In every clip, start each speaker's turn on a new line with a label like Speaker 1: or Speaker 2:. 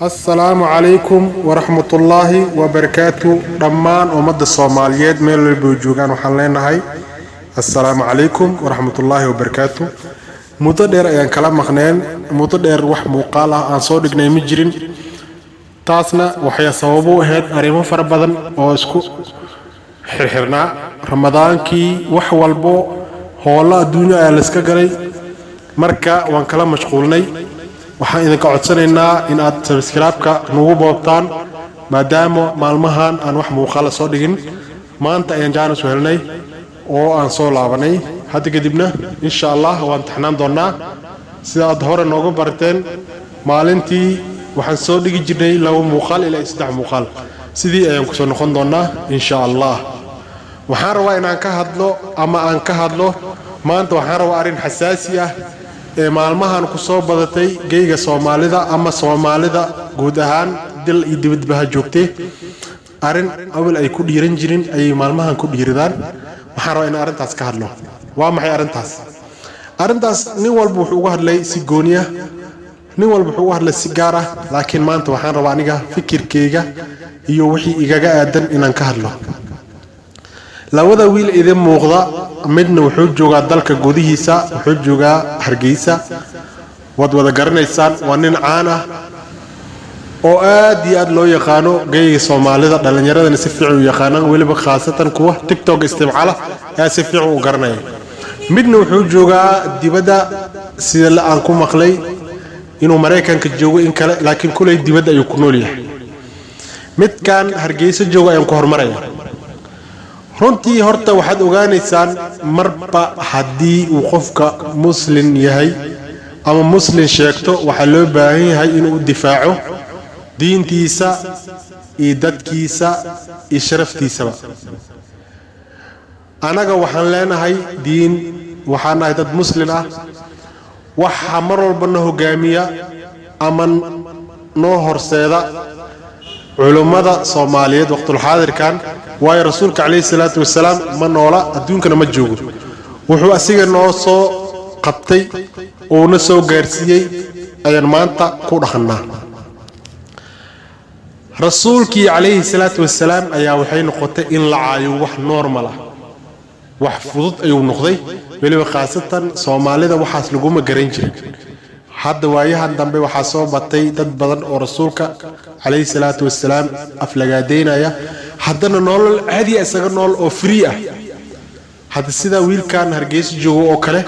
Speaker 1: السلام عليكم ورحمة الله وبركاته دمان ومد الصوماليات ميل البوجوغان وحلينا هاي السلام عليكم ورحمة الله وبركاته متدير ايان كلام مخنين متدير وح مقالة عن صودق نيمجرين تاسنا وحيا صوابو هيد اريمو فربادن واسكو حرحرنا رمضان كي وح والبو هو الله الدنيا الاسكا قري مركا وان كلام مشغولني waxaan idinka codsanaynaa in aad subscribe-ka nagu boobtaan maadaama maalmahan aan wax muuqaal soo dhigin maanta ayaan jaanis u helnay oo aan soo laabanay hadda kadibna insha Allah waan taxnaan doonaa sida aad hore nooga barteen maalintii waxaan soo dhigi jirnay laba muuqaal ilaa saddex muuqaal sidii ayaan ku soo noqon doonaa insha Allah waxaan rabaa inaan ka hadlo ama aan ka hadlo maanta waxaan rabaa arrin xasaasi ah maalmahan ku soo badatay geeyga Soomaalida ama Soomaalida guud ahaan dil iyo dibadbaha joogtay arin awal ay ku dhiiran jirin ay maalmahan ku dhiiradaan waxaan rabaa in arintaas ka hadlo waa maxay arintaas nin walba wuxuu uga hadlay si gooniya nin walba wuxuu uga hadlay si gaar ah laakiin maanta waxaan rabaa aniga fikirkeyga iyo wixii igaga aadan inaan ka hadlo labada wiil idin muuqda midna wuxuu joogaa dalka gudihiisa wuxuu joogaa Hargeysa wada garanaysaan waa nin caan ah oo aad iyo aad loo yaqaano geeyga Soomaalida dhalinyaradana si fiican u yaqaanaan waliba khaasatan kuwa TikTok isticmaala ayaa si fiican u garanaya midna wuxuu joogaa dibadda sida la aan ku maqlay inuu Mareykanka joogo in kale laakiin kulay dibadda ayuu ku nool yahay midkan Hargeysa jooga ayaan ku hormaraya runtii horta waxaad ogaanaysaan marba haddii uu qofka muslim yahay ama muslim sheegto waxa loo baahan yahay inuu difaaco diintiisa iyo dadkiisa iyo sharaftiisaba anaga waxaan leenahay diin waxaan nahay dad muslim ah waxa mar walba na hogaamiya ama noo horseeda علماء صوماليات وقت الحاضر كان واي رسولك عليه الصلاة والسلام ما نولا أدونك ما جوجو وحو أسيغ نوصو قبطي ونسو غارسيي أيان مانتا كورخنا رسولك عليه الصلاة والسلام أيا وحين قطي إن لعايو وح نورمالا وح فضط أيو نقضي بلي خاصة صوماليات وحاس لقوم غرينجري حد وايها دنبي waxaa soo batay dad badan oo rasuulka عليه الصلاة والسلام aflagaadeynaya hadana nolol caadi isaga nool oo free ah hada sida wiilkan Hargeysa joogo oo kale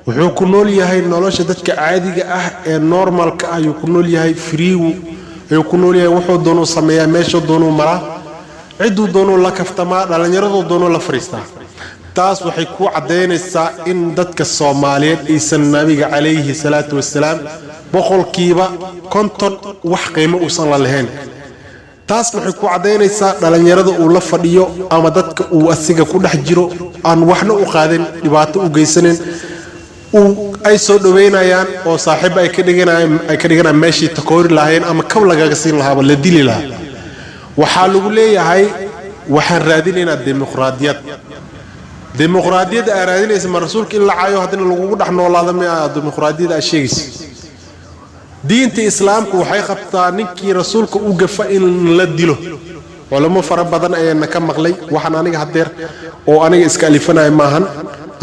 Speaker 1: wuxuu ku nool yahay nolosha dadka caadiga ah ee normalka ah ayuu ku nool yahay free ayuu ku nool yahay wuxuu doono sameeyaa meesha doono mara ciduu doono la kaftama dhalinyaradu doono la fariistaa taas waxay ku cadeynaysaa in dadka Soomaaliyeed aysan nabiga calayhi salaatu wasalaam boqolkiiba konton wax qiimo u san lahayn taas waxay ku cadeynaysaa dhalinyarada uu la fadhiyo ama dadka uu asiga ku dhex jiro aan waxna u qaadin dhibaato u geysanin ay soo dhaweynayaan oo saaxiib ay ka dhiganayaan meeshii takoori lahayn ama kab lagaga siin lahaa la dili lahaa waxa lagu leeyahay waxaan raadinaynaa dimuqraadiyadda aaraadinaysa ma rasuulka in la caayo hadana lagu dhax noolaado ma dimuqraadiyadda asheegis diinta islaamku waxay qabtaa ninkii rasuulka u gafa in la dilo culamo fara badan ayaan ka maqlay waxaan aniga hadeer oo aniga iska alifanaay maahan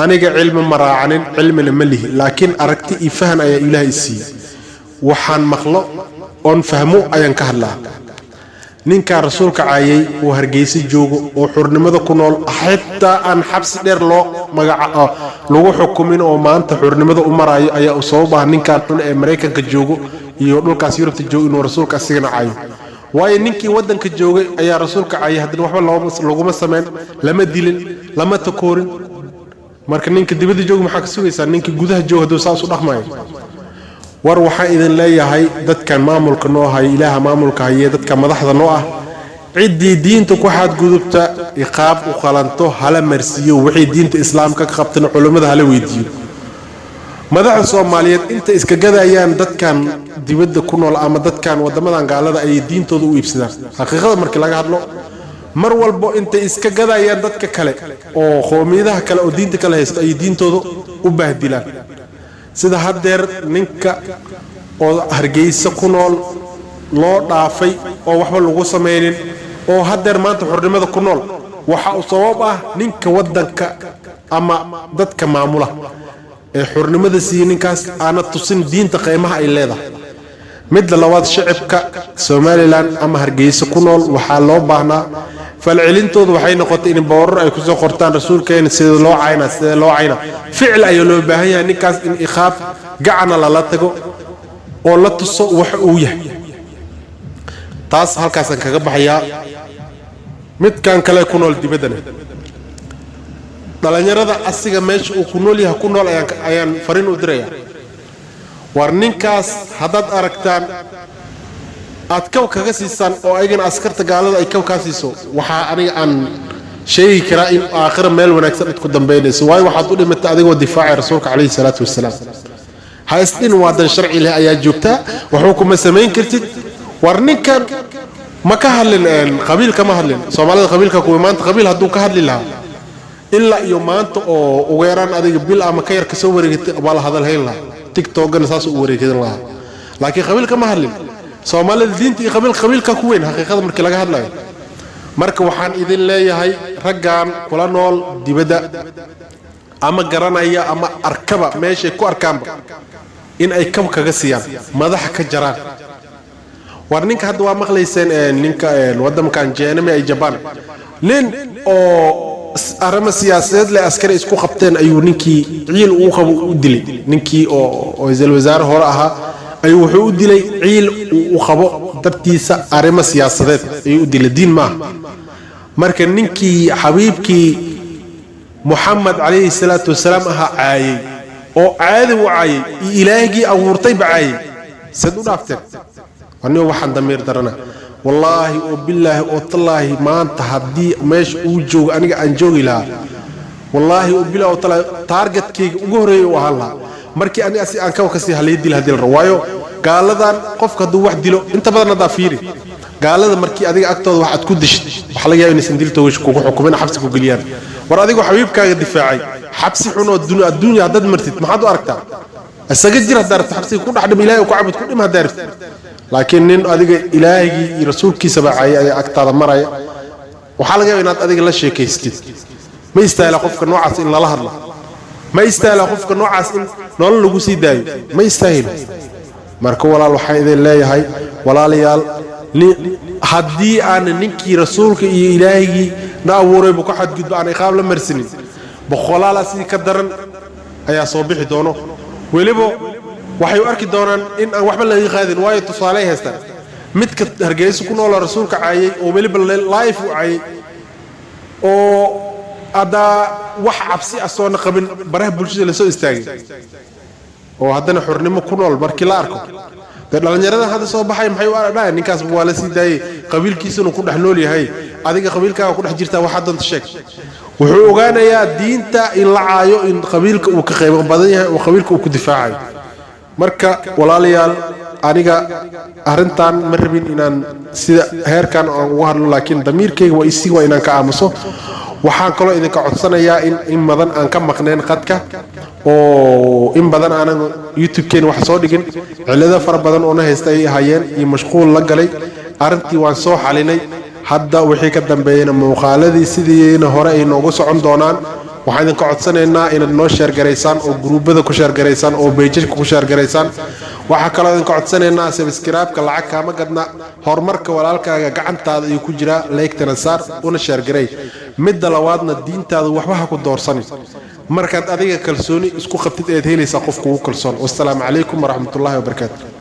Speaker 1: aniga cilmi maraacanin cilmina ma lihi laakiin aragti iyo fahan ayaa ilaahay siiyay waxaan maqlo oon fahmo ayaan ka hadlaa ninka rasuulka caayay oo Hargeysa joogo oo xurnimada ku nool xitaa aan xabsi dheer loo magaca lagu xukumin oo maanta xurnimada u maraayo ayaa soo baahan ninka ee Mareykanka joogo iyo dhulkaas Yurubta joogo inuu rasuulka asigana caayo waayo ninkii wadanka joogay ayaa rasuulka caayay hadana waxba laguma sameyn lama dilin lama takoorin marka ninka dibadda joogo maxaa ka sugaysaa ninka gudaha joogo haduu saas u dhaqmayo war waxa idin leeyahay dadkan maamulka noo hay ilaaha maamulka hay dadka madaxda noo ah cidii diinta ku xad gudubta iqaab u qalanto hala marsiyo wixii diinta islaamka ka qabtan culimada hala weydiyo madaxda Soomaaliyeed inta iska gadayaan dadkan dibadda ku nool ama dadkan wadamadan gaalada ay diintooda u iibsadaan xaqiiqada markii laga hadlo mar walbo inta iska gadayaan dadka kale oo qoomiyadaha kale oo diinta kale haysta ay diintooda u baahdilaan sida hadeer ninka oo Hargeysa ku nool loo dhaafay oo waxba lagu sameeynin oo hadeer maanta xornimada ku nool waxa uu sabab ah ninka wadanka ama dadka maamula ee xornimada si ninkaas aana tusin diinta qiimaha ay leedahay mid labaad shacabka Somaliland ama Hargeysa ku nool waxa loo baahnaa falcelintoodu waxay noqotay in boorar ay ku soo qortaan rasuulkeena sida loo cayna ficil ay loo baahan yahay ninkaas in iqaab gacana la tago oo la tuso wax uu yahay taas halkaas aan kaga baxaya mid kan kale ku nool dibadana dhalinyarada asiga meesha uu ku nool yahay ku nool ayaan fariin u diraya war ninkaas hadad aragtaan aad kaga siisan oo ayagana askarta gaalada ay kaga siiso waxa aniga aan sheegi karaa in aakhir meel wanaagsan ku dambeynayso way waxaad u dhimatay adigoo difaaci rasuulka kaleey salaatu wasalaam haystin waadan sharci leh ayaa joogta wuxuu kuma sameyn kartid war ninkan ma ka hadlin qabiilka ma hadlin Soomaalida qabiilka ku maanta qabiil haduu ka hadli lahaa illa iyo maanta oo ugu yaraan adiga bil ama ka yar ka soo wareegtay wala hadal hayn lahaa TikTok-na saas u wareegsan lahaa laakiin qabiilka ma hadlin Soomaalida diinta iyo qabiilka ku weyn xaqiiqada markii laga hadlayo marka waxaan idin leeyahay raggan kula nool dibadda ama garanaya ama arkaba meesha ku arkaanba in ay kaga siiyaan madax ka jaraan war ninka hadda waa maqlayseen ninka wadankan Jeename ay Japan nin oo arama siyaasadeed le askari isku qabteen ayuu ninkii ciil uu qabo u dilay ninkii oo isla wasaare hore ahaa ayuu wuxuu u dilay ciil uu qabo dabtiisa arama siyaasadeed ayuu u dilay diin ma marka ninkii xabiibkii Muhammad alayhi salatu wasalaam aha caayay oo caadi u caayay ilaahigii abuurtay bacaayay sad u dhaafteen wani waxaan damiir darana wallahi oo billahi oo tallahi maanta hadii meesh uu joogo aniga aan joogi lahaa wallahi oo billahi oo tallahi targetkeyga ugu horeeyay oo ahaa markii aniga si aan ka sii halay dil hadii la rawaayo gaaladan qofka haduu wax dilo inta badan da fiiri gaalada markii adiga agtooda wax aad ku dishay wax laga yaabaa in san dilto wish kugu xukumin xabsi ku galiyaan war adigu xabiibkaaga difaacay xabsi xun oo dunya dad martid maxaad u aragtaa asaga jira darta xabsi ku dhaxdhim ilaahay ku cabud ku dhima daarta laakiin nin adiga ilaahigi iyo rasuulkiisa baacay ay agtaada maraya waxa laga yaabaa inaad adiga la sheekaystid ma istaayla qofka noocaas in la hadlo ma istaayla qofka noocaas in nolol lagu sii daayo ma istaayla marka walaal waxaan idin leeyahay walaalayaal haddii aan ninkii rasuulka iyo ilaahigi na abuuray bu ka xadgudba aan iqaab la marsanin boqolaal asii ka daran ayaa soo bixi doono waliba waxay u arki doonaan in aan waxba laga qaadin waayo tusaale haystaan midka Hargeysa ku nool rasuulka caayay oo waliba live u caayay oo ada wax cabsi asoona qabin baraha bulshada la soo istaagay oo haddana xornimo ku nool markii la arko dhalinyarada hadda soo baxay maxay u aragtaa ninkaas waa la sii daayay qabiilkiisuna ku dhex nool yahay adiga qabiilkaaga ku dhex jirta waxa danta sheeg wuxuu ogaanayaa diinta in la caayo in qabiilka uu ka qayb badan yahay oo qabiilka uu ku difaacayo marka walaalayaal aniga arintan ma rabin inaan sida heerkan ugu hadlo laakiin damiirkayga waa isii waa inaan ka aamuso waxaan kaloo idinka codsanayaa in badan aan ka maqneen qadka oo in badan aanan YouTube-keen wax soo dhigin cilada fara badan oo na haystay hayeen iyo mashquul la galay arintii waan soo xalinay hadda wixii ka dambeeyana muuqaaladii sidiina hore ay noogu socon doonaan waxaan idinka codsanaynaa inaad noo share gareysaan oo groupada ku share gareysaan oo page-ka ku share gareysaan waxa kale oo idinka codsanaynaa subscribe-ka lacag kaama gadna horumarka walaalkaaga gacantaada ay ku jira like-tana saar una share garey midda labaadna diintaada waxba ha ku doorsanin markaad adiga kalsooni isku qabtid eed helaysaa qofku ugu kalsoon wassalaamu calaykum waraxmatullaahi wabarakaatuh